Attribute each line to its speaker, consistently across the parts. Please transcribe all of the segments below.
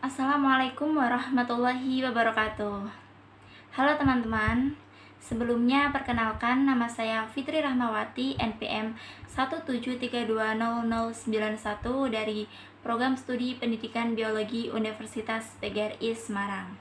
Speaker 1: Assalamualaikum warahmatullahi wabarakatuh. Halo teman-teman, sebelumnya perkenalkan nama saya Fitri Rahmawati, NPM 173200091 dari Program Studi Pendidikan Biologi Universitas PGRI Semarang.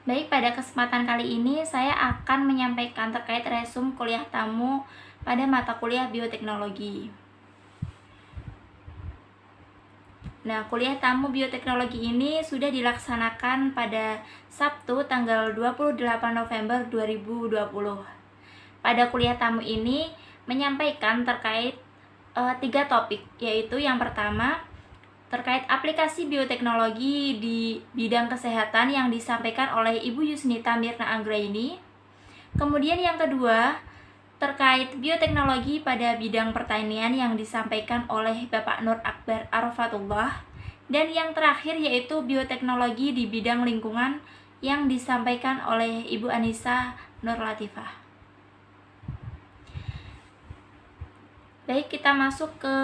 Speaker 1: Baik, pada kesempatan kali ini saya akan menyampaikan terkait resum kuliah tamu pada mata kuliah bioteknologi. Nah, kuliah tamu bioteknologi ini sudah dilaksanakan pada Sabtu tanggal 28 November 2020. Pada kuliah tamu ini menyampaikan terkait 3 topik, yaitu yang pertama terkait aplikasi bioteknologi di bidang kesehatan yang disampaikan oleh Ibu Yusnita Mirna Anggraini. Kemudian yang kedua terkait bioteknologi pada bidang pertanian yang disampaikan oleh Bapak Nur Akbar Arafatullah, dan yang terakhir yaitu bioteknologi di bidang lingkungan yang disampaikan oleh Ibu Anissa Nur Latifah. Baik, kita masuk ke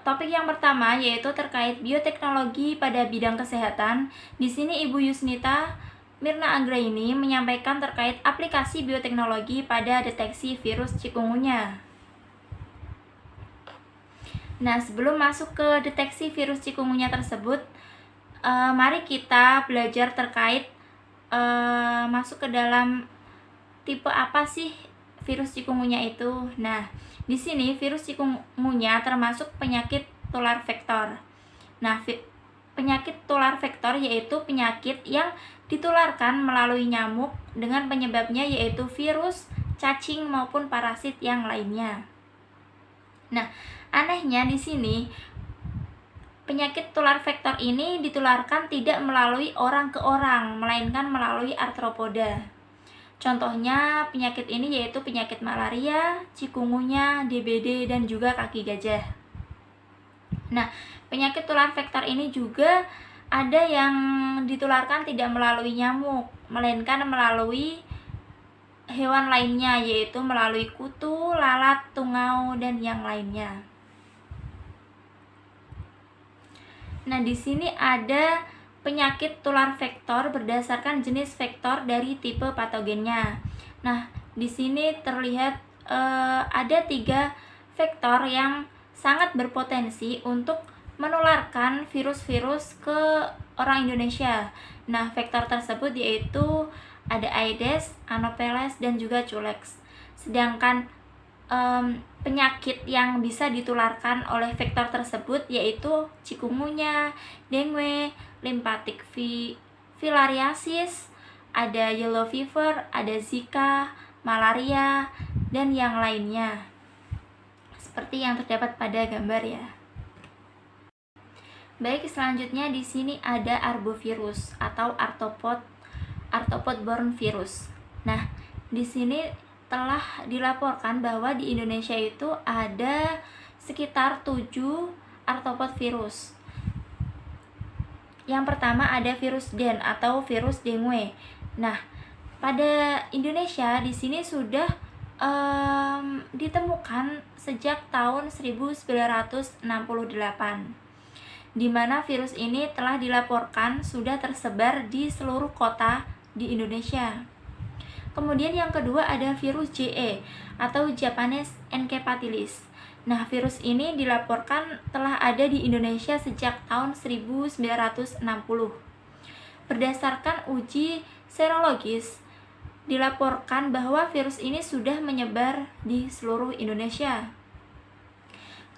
Speaker 1: topik yang pertama, yaitu terkait bioteknologi pada bidang kesehatan. Di sini Ibu Yusnita Mirna Anggraini menyampaikan terkait aplikasi bioteknologi pada deteksi virus chikungunya. Nah, sebelum masuk ke deteksi virus chikungunya tersebut, mari kita belajar terkait masuk ke dalam tipe apa sih virus chikungunya itu. Nah, di sini virus chikungunya termasuk penyakit tular vektor. Nah, penyakit tular vektor yaitu penyakit yang ditularkan melalui nyamuk dengan penyebabnya yaitu virus, cacing maupun parasit yang lainnya. Nah, anehnya di sini penyakit tular vektor ini ditularkan tidak melalui orang ke orang, melainkan melalui arthropoda. Contohnya penyakit ini yaitu penyakit malaria, chikungunya, DBD, dan juga kaki gajah. Nah, penyakit tular vektor ini juga ada yang ditularkan tidak melalui nyamuk, melainkan melalui hewan lainnya, yaitu melalui kutu, lalat, tungau, dan yang lainnya. Nah, di sini ada penyakit tular vektor berdasarkan jenis vektor dari tipe patogennya. Nah, di sini terlihat ada 3 vektor yang sangat berpotensi untuk menularkan virus-virus ke orang Indonesia. Nah, vektor tersebut yaitu ada Aedes, Anopheles, dan juga Culex. Sedangkan penyakit yang bisa ditularkan oleh vektor tersebut yaitu chikungunya, dengue, lymphatic filariasis, ada yellow fever, ada Zika, malaria, dan yang lainnya. Seperti yang terdapat pada gambar ya. Baik, selanjutnya di sini ada arbovirus atau arthropod-borne virus. Nah, di sini telah dilaporkan bahwa di Indonesia itu ada sekitar 7 arthropod virus. Yang pertama ada virus Den atau virus dengue. Nah, pada Indonesia di sini sudah ditemukan sejak tahun 1968. Di mana virus ini telah dilaporkan sudah tersebar di seluruh kota di Indonesia. Kemudian yang kedua ada virus JE atau Japanese Encephalitis. Nah, virus ini dilaporkan telah ada di Indonesia sejak tahun 1960. Berdasarkan uji serologis, dilaporkan bahwa virus ini sudah menyebar di seluruh Indonesia.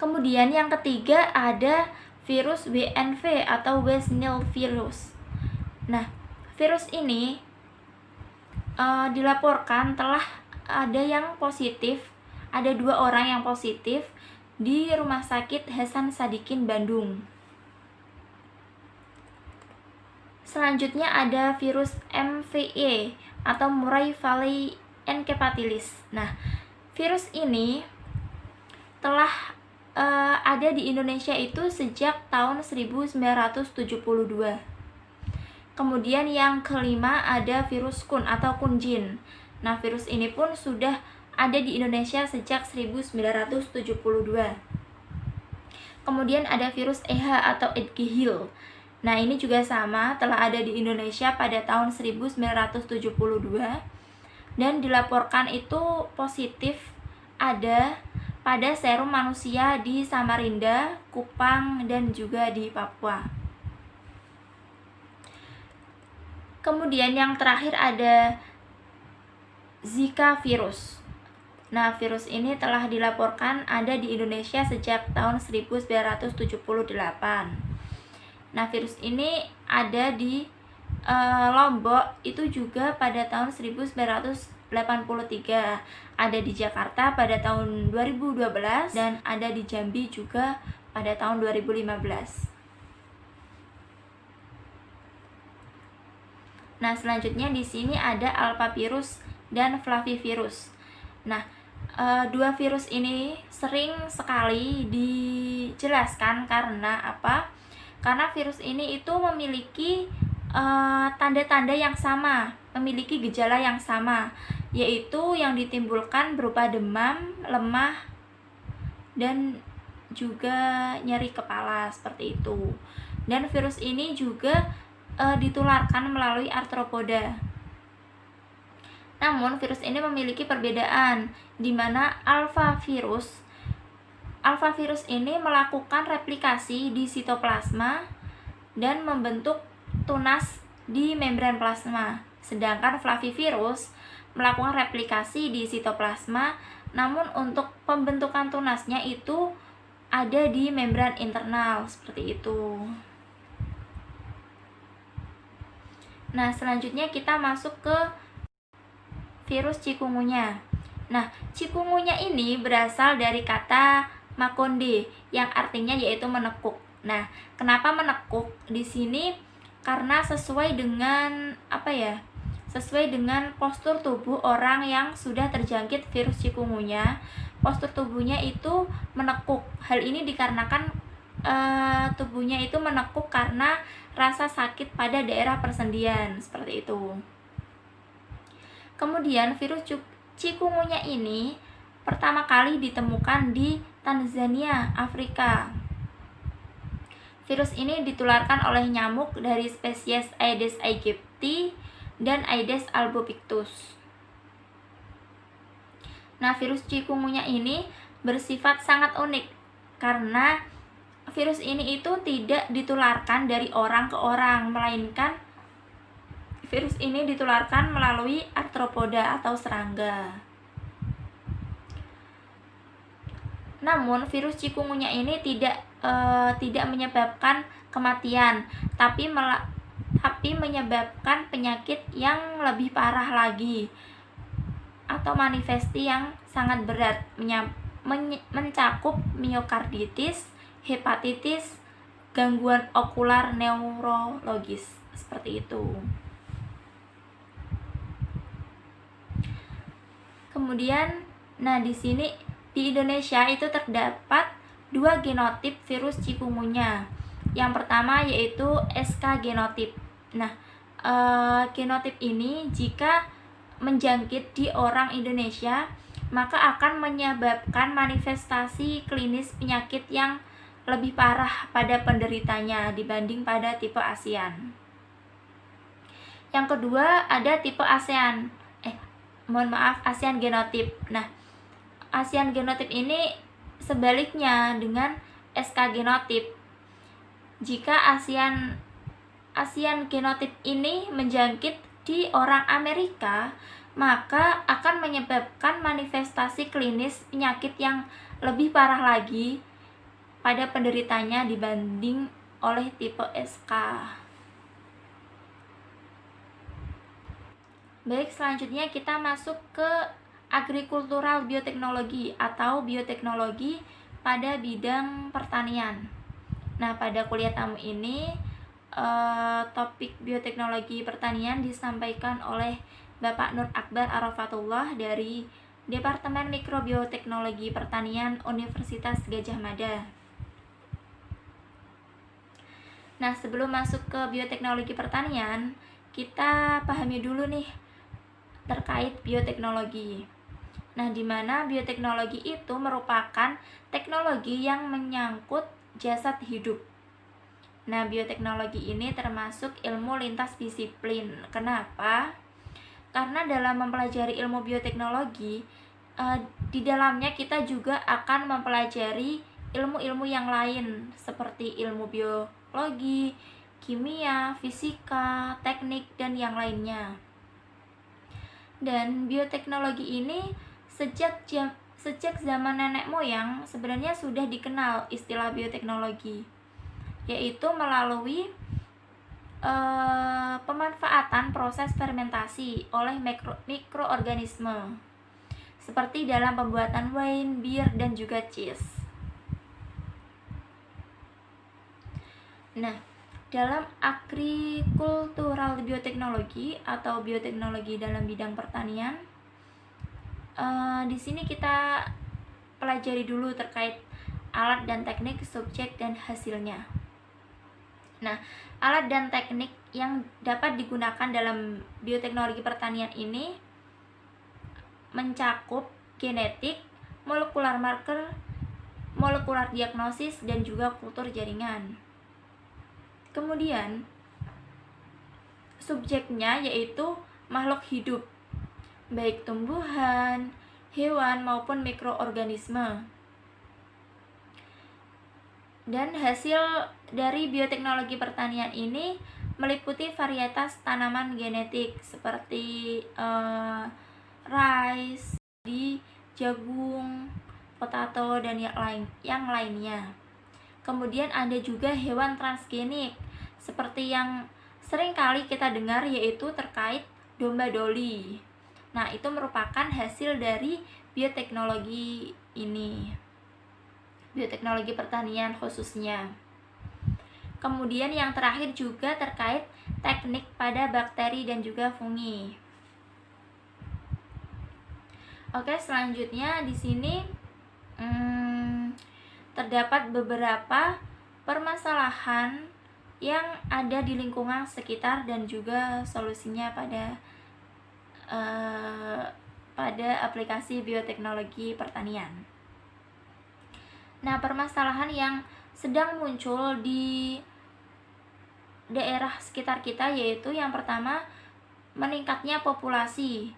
Speaker 1: Kemudian yang ketiga ada virus WNV atau West Nile virus. Nah, virus ini dilaporkan telah ada yang positif, ada 2 orang yang positif di Rumah Sakit Hasan Sadikin Bandung. Selanjutnya ada virus MVE atau Murray Valley Encephalitis. Nah, virus ini telah ada di Indonesia itu sejak tahun 1972. Kemudian yang kelima ada virus Kun atau Kunjin. Nah, virus ini pun sudah ada di Indonesia sejak 1972. Kemudian ada virus EH atau Egghill. Nah, ini juga sama, telah ada di Indonesia pada tahun 1972 dan dilaporkan itu positif ada pada serum manusia di Samarinda, Kupang, dan juga di Papua. Kemudian yang terakhir ada Zika virus. Nah, virus ini telah dilaporkan ada di Indonesia sejak tahun 1978. Nah, virus ini ada di Lombok itu juga pada tahun 1983, ada di Jakarta pada tahun 2012 dan ada di Jambi juga pada tahun 2015. Nah, selanjutnya di sini ada alphavirus dan flavivirus. Nah, dua virus ini sering sekali dijelaskan karena apa? Karena virus ini itu memiliki tanda-tanda yang sama, memiliki gejala yang sama, yaitu yang ditimbulkan berupa demam, lemah, dan juga nyeri kepala seperti itu. Dan virus ini juga ditularkan melalui arthropoda. Namun virus ini memiliki perbedaan di mana alphavirus ini melakukan replikasi di sitoplasma dan membentuk tunas di membran plasma. Sedangkan flavivirus melakukan replikasi di sitoplasma, namun untuk pembentukan tunasnya itu ada di membran internal seperti itu. Nah, selanjutnya kita masuk ke virus chikungunya. Nah, chikungunya ini berasal dari kata makonde yang artinya yaitu menekuk. Nah, kenapa menekuk? Di sini karena sesuai dengan sesuai dengan postur tubuh orang yang sudah terjangkit virus chikungunya, postur tubuhnya itu menekuk. Hal ini dikarenakan tubuhnya itu menekuk karena rasa sakit pada daerah persendian seperti itu. Kemudian virus chikungunya ini pertama kali ditemukan di Tanzania, Afrika. Virus ini ditularkan oleh nyamuk dari spesies Aedes aegypti dan Aedes albopictus. Nah, virus chikungunya ini bersifat sangat unik karena virus ini itu tidak ditularkan dari orang ke orang, melainkan virus ini ditularkan melalui arthropoda atau serangga. Namun virus chikungunya ini tidak menyebabkan kematian, tapi menyebabkan penyakit yang lebih parah lagi atau manifesti yang sangat berat, mencakup miokarditis, hepatitis, gangguan okular neurologis seperti itu. Kemudian, nah di sini di Indonesia itu terdapat 2 genotip virus chikungunya. Yang pertama yaitu SK genotip. Nah, genotip ini jika menjangkit di orang Indonesia, maka akan menyebabkan manifestasi klinis penyakit yang lebih parah pada penderitanya dibanding pada tipe ASEAN. Yang kedua ada tipe ASEAN. ASEAN genotip. Nah, ASEAN genotip ini sebaliknya dengan SK genotip. Jika ASEAN genotip ini menjangkit di orang Amerika, maka akan menyebabkan manifestasi klinis penyakit yang lebih parah lagi pada penderitanya dibanding oleh tipe SK. Baik, selanjutnya kita masuk ke agrikultural bioteknologi atau bioteknologi pada bidang pertanian. Nah, pada kuliah tamu ini topik bioteknologi pertanian disampaikan oleh Bapak Nur Akbar Arafatullah dari Departemen Mikrobioteknologi Pertanian Universitas Gadjah Mada. Nah, sebelum masuk ke bioteknologi pertanian, kita pahami dulu nih terkait bioteknologi. Nah, di mana bioteknologi itu merupakan teknologi yang menyangkut jasad hidup. Nah, bioteknologi ini termasuk ilmu lintas disiplin. Kenapa? Karena dalam mempelajari ilmu bioteknologi, di dalamnya kita juga akan mempelajari ilmu-ilmu yang lain seperti ilmu biologi, kimia, fisika, teknik, dan yang lainnya. Dan bioteknologi ini sejak zaman nenek moyang sebenarnya sudah dikenal istilah bioteknologi, yaitu melalui pemanfaatan proses fermentasi oleh mikroorganisme seperti dalam pembuatan wine, bir, dan juga cheese. Nah, dalam agrikultural bioteknologi atau bioteknologi dalam bidang pertanian, di sini kita pelajari dulu terkait alat dan teknik, subjek, dan hasilnya. Nah, alat dan teknik yang dapat digunakan dalam bioteknologi pertanian ini mencakup genetik, molekular marker, molekular diagnosis, dan juga kultur jaringan. Kemudian, subjeknya yaitu makhluk hidup, baik tumbuhan, hewan, maupun mikroorganisme. Dan hasil dari bioteknologi pertanian ini meliputi varietas tanaman genetik seperti rice, jagung, potato, dan yang lainnya. Kemudian ada juga hewan transgenik seperti yang sering kali kita dengar, yaitu terkait domba doli. Nah, itu merupakan hasil dari bioteknologi ini, bioteknologi pertanian khususnya. Kemudian yang terakhir juga terkait teknik pada bakteri dan juga fungi. Oke, selanjutnya di sini terdapat beberapa permasalahan yang ada di lingkungan sekitar dan juga solusinya pada aplikasi bioteknologi pertanian. Nah, permasalahan yang sedang muncul di daerah sekitar kita yaitu yang pertama, meningkatnya populasi.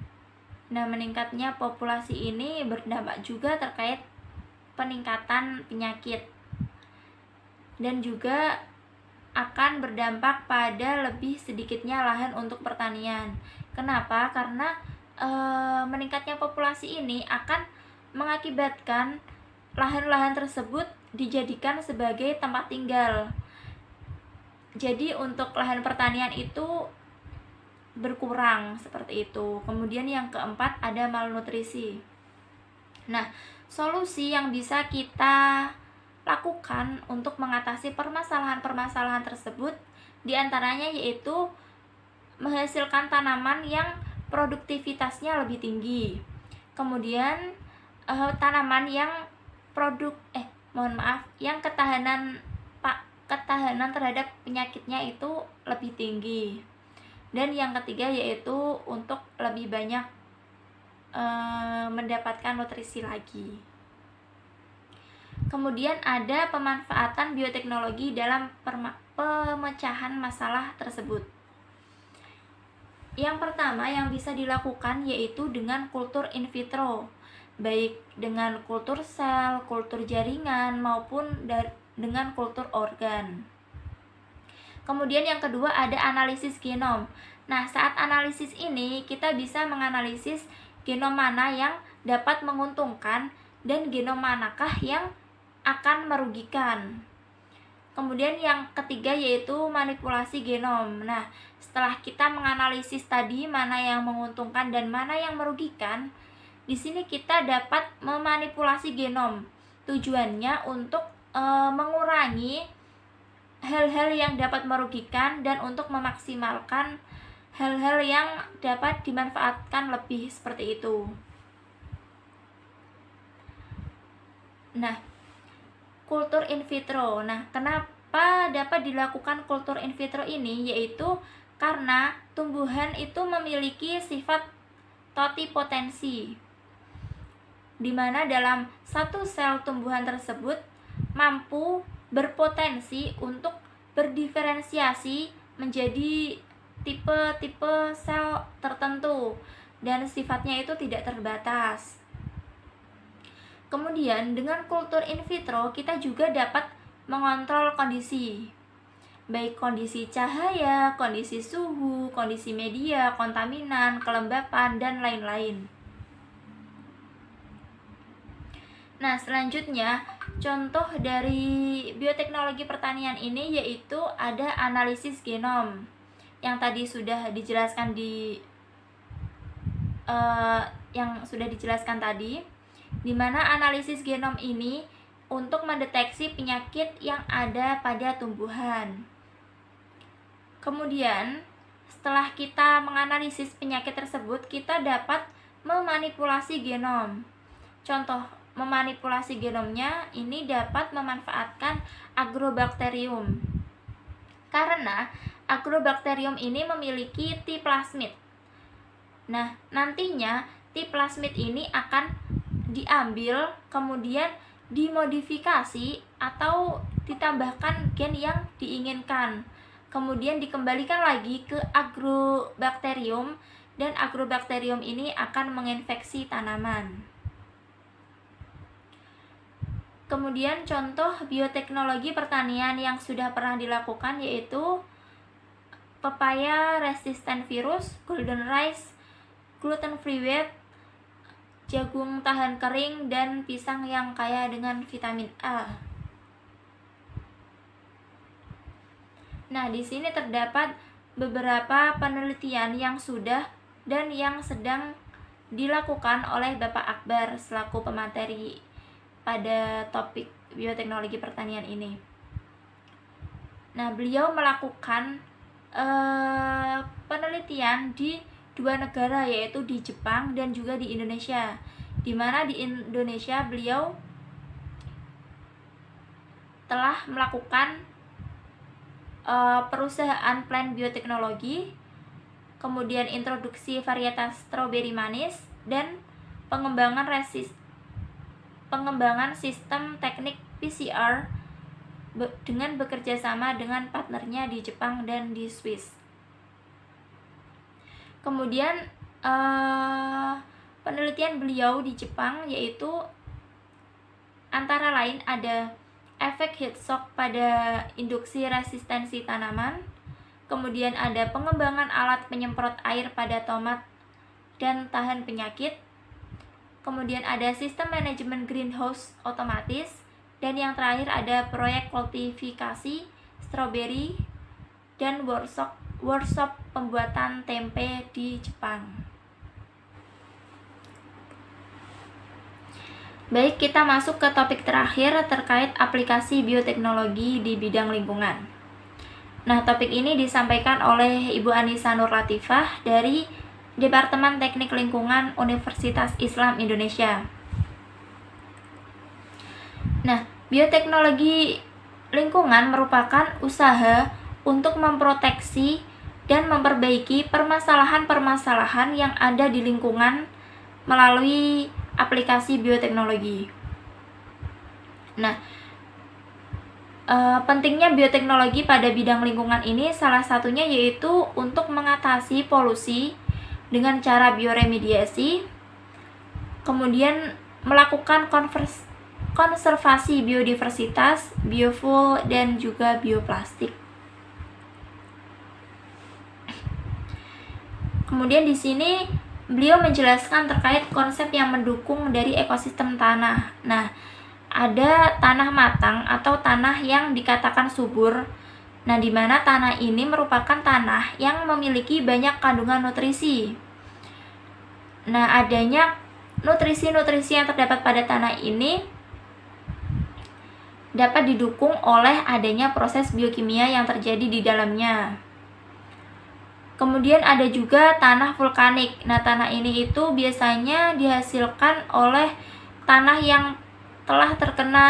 Speaker 1: Nah, meningkatnya populasi ini berdampak juga terkait peningkatan penyakit dan juga akan berdampak pada lebih sedikitnya lahan untuk pertanian. Kenapa? Karena meningkatnya populasi ini akan mengakibatkan lahan-lahan tersebut dijadikan sebagai tempat tinggal. Jadi untuk lahan pertanian itu berkurang seperti itu. Kemudian yang keempat ada malnutrisi. Nah, solusi yang bisa kita lakukan untuk mengatasi permasalahan-permasalahan tersebut diantaranya yaitu menghasilkan tanaman yang produktivitasnya lebih tinggi. Kemudian tanaman yang yang ketahanan terhadap penyakitnya itu lebih tinggi. Dan yang ketiga yaitu untuk lebih banyak mendapatkan nutrisi lagi. Kemudian ada pemanfaatan bioteknologi dalam pemecahan masalah tersebut. Yang pertama yang bisa dilakukan yaitu dengan kultur in vitro, baik dengan kultur sel, kultur jaringan, maupun dengan kultur organ. Kemudian yang kedua ada analisis genom. Nah, saat analisis ini kita bisa menganalisis genom mana yang dapat menguntungkan dan genom manakah yang akan merugikan. Kemudian yang ketiga yaitu manipulasi genom. Nah, setelah kita menganalisis tadi mana yang menguntungkan dan mana yang merugikan, di sini kita dapat memanipulasi genom. Tujuannya untuk mengurangi hal-hal yang dapat merugikan dan untuk memaksimalkan hal-hal yang dapat dimanfaatkan lebih seperti itu. Nah, kultur in vitro. Nah, kenapa dapat dilakukan kultur in vitro ini? Yaitu karena tumbuhan itu memiliki sifat totipotensi, di mana dalam satu sel tumbuhan tersebut mampu berpotensi untuk berdiferensiasi menjadi tipe-tipe sel tertentu dan sifatnya itu tidak terbatas. Kemudian dengan kultur in vitro kita juga dapat mengontrol kondisi, baik kondisi cahaya, kondisi suhu, kondisi media, kontaminan, kelembapan, dan lain-lain. Nah, selanjutnya contoh dari bioteknologi pertanian ini yaitu ada analisis genom yang tadi sudah dijelaskan tadi, di mana analisis genom ini untuk mendeteksi penyakit yang ada pada tumbuhan. Kemudian, setelah kita menganalisis penyakit tersebut, kita dapat memanipulasi genom. Contoh memanipulasi genomnya ini dapat memanfaatkan agrobakterium. Karena agrobakterium ini memiliki T plasmid. Nah, nantinya T plasmid ini akan diambil, kemudian dimodifikasi atau ditambahkan gen yang diinginkan. Kemudian dikembalikan lagi ke agrobakterium dan agrobakterium ini akan menginfeksi tanaman. Kemudian contoh bioteknologi pertanian yang sudah pernah dilakukan yaitu pepaya resistant virus, golden rice, gluten free wheat, jagung tahan kering, dan pisang yang kaya dengan vitamin A. Nah, di sini terdapat beberapa penelitian yang sudah dan yang sedang dilakukan oleh Bapak Akbar selaku pemateri pada topik bioteknologi pertanian ini. Nah, beliau melakukan penelitian di 2 negara, yaitu di Jepang dan juga di Indonesia. Di mana di Indonesia beliau telah melakukan perusahaan plant bioteknologi, kemudian introduksi varietas stroberi manis, dan pengembangan sistem teknik PCR dengan bekerja sama dengan partnernya di Jepang dan di Swiss. Kemudian penelitian beliau di Jepang yaitu antara lain ada efek heat shock pada induksi resistensi tanaman, kemudian ada pengembangan alat penyemprot air pada tomat dan tahan penyakit, kemudian ada sistem manajemen greenhouse otomatis, dan yang terakhir ada proyek kultifikasi stroberi dan workshop pembuatan tempe di Jepang. Baik, kita masuk ke topik terakhir terkait aplikasi bioteknologi di bidang lingkungan. Nah, topik ini disampaikan oleh Ibu Anissa Nur Latifah dari Departemen Teknik Lingkungan Universitas Islam Indonesia. Nah, bioteknologi lingkungan merupakan usaha untuk memproteksi dan memperbaiki permasalahan-permasalahan yang ada di lingkungan melalui aplikasi bioteknologi. Nah, pentingnya bioteknologi pada bidang lingkungan ini salah satunya yaitu untuk mengatasi polusi dengan cara bioremediasi, kemudian melakukan konservasi biodiversitas, biofuel, dan juga bioplastik. Kemudian di sini beliau menjelaskan terkait konsep yang mendukung dari ekosistem tanah. Nah, ada tanah matang atau tanah yang dikatakan subur. Nah, di mana tanah ini merupakan tanah yang memiliki banyak kandungan nutrisi. Nah, adanya nutrisi-nutrisi yang terdapat pada tanah ini dapat didukung oleh adanya proses biokimia yang terjadi di dalamnya. Kemudian ada juga tanah vulkanik. Nah, tanah ini itu biasanya dihasilkan oleh tanah yang telah terkena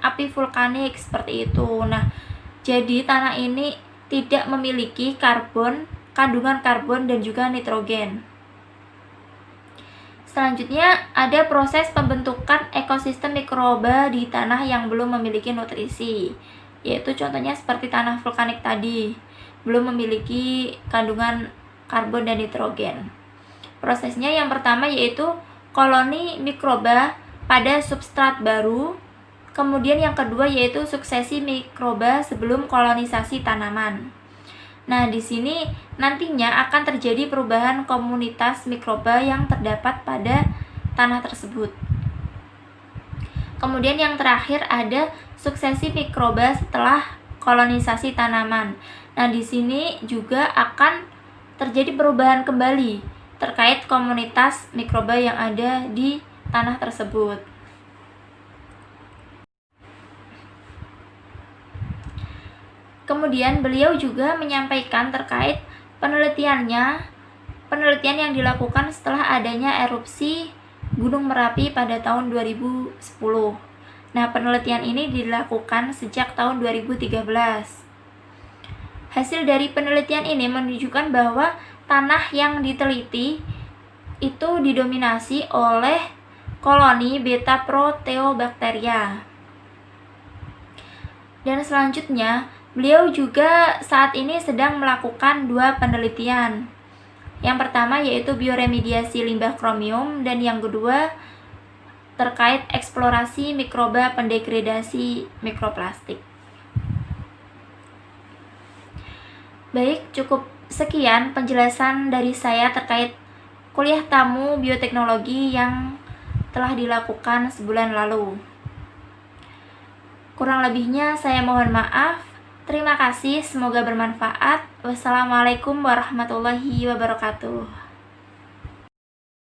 Speaker 1: api vulkanik seperti itu. Nah, jadi tanah ini tidak memiliki kandungan karbon dan juga nitrogen. Selanjutnya ada proses pembentukan ekosistem mikroba di tanah yang belum memiliki nutrisi. yaitu contohnya seperti tanah vulkanik tadi, belum memiliki kandungan karbon dan nitrogen. Prosesnya yang pertama yaitu koloni mikroba pada substrat baru, kemudian yang kedua yaitu suksesi mikroba sebelum kolonisasi tanaman. Nah, di sini nantinya akan terjadi perubahan komunitas mikroba yang terdapat pada tanah tersebut. Kemudian yang terakhir ada suksesi mikroba setelah kolonisasi tanaman. Nah, di sini juga akan terjadi perubahan kembali terkait komunitas mikroba yang ada di tanah tersebut. Kemudian beliau juga menyampaikan terkait penelitian yang dilakukan setelah adanya erupsi Gunung Merapi pada tahun 2010. Nah, penelitian ini dilakukan sejak tahun 2013. Hasil dari penelitian ini menunjukkan bahwa tanah yang diteliti itu didominasi oleh koloni beta proteobacteria. Dan selanjutnya, beliau juga saat ini sedang melakukan 2 penelitian. Yang pertama yaitu bioremediasi limbah kromium, dan yang kedua terkait eksplorasi mikroba pendegradasi mikroplastik. Baik, cukup sekian penjelasan dari saya terkait kuliah tamu bioteknologi yang telah dilakukan sebulan lalu. Kurang lebihnya saya mohon maaf. Terima kasih, semoga bermanfaat. Wassalamualaikum warahmatullahi wabarakatuh.